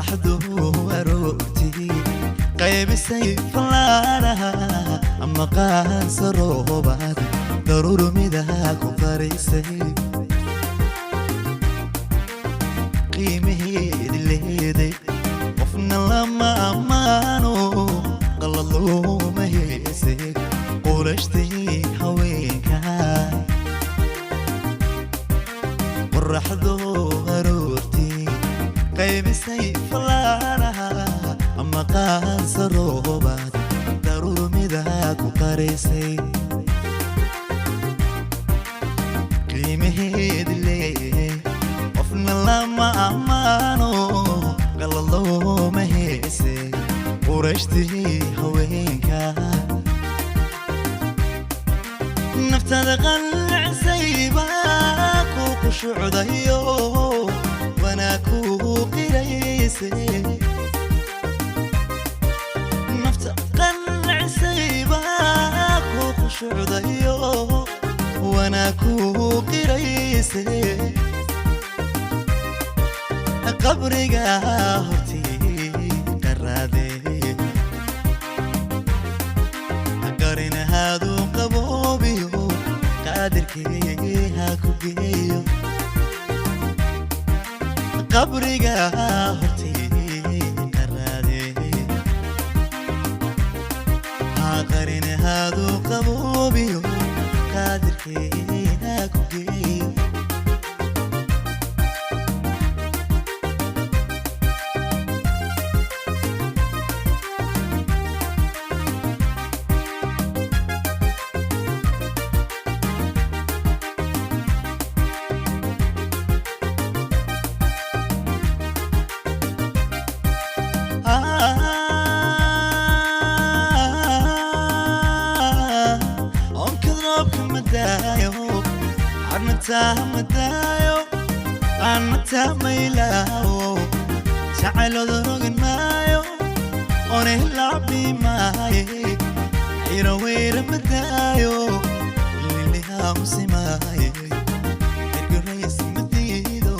qorraxdu aroortii qaybisay falaaraha ama qaansa roobaad daruur midaha ku qarisay qiimaheedi leeday qofna lama ammaano qalad looma heesay qurashtii haweenka qorraxdu aroortii qaybisay falaaraha ama qaansa roobaad daruur midaha ku qarisay qiimaheedi leeday qofna lama ammaano qalad looma heesay qurashtii haweenka naftada qancisay baa ku khushuucdayo wana ku qiraysay nafta qancisay baa ku khushuucdayo wana ku qiraysay qabriga hortii qaraadee qarin hadu qaboobiyo qaadirkii ha ku geeyo qabriga hortii qaraadee qarin hadu qaboobiyo qaadirkii ha ku geeyo أنت ميلاو تعالوا ذرقن مايو ونهلعب بماي يروير مدايو اللي هامسي ماي يرقو ريس مديدو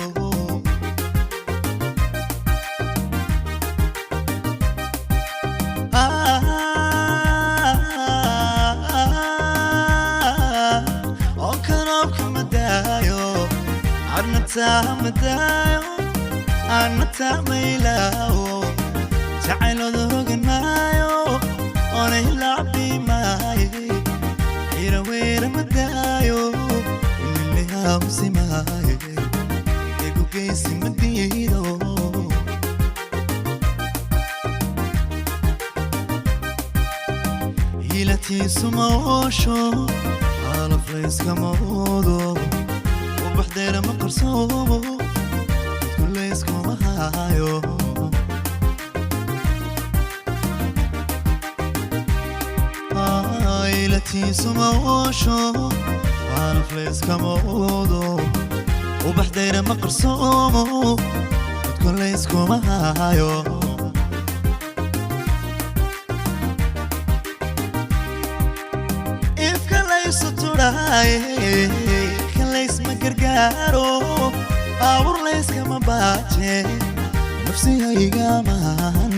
أنت ميلاو تعالوا ذرقن مايو ونهلعب بماي يروير مدايو اللي هامسي ماي يرقو ريس مديدو هيلتي سموشو على فليس كمودو وبحدير ما قرصوبو كل اسكو مهايو عائلتي سموشو على فليس كمودو وبحدير ما قرصوبو كل اسكو مهايو إفكا ليس تراي ليس مقرقارو أور ليس كما باجي نفسي هيقا مان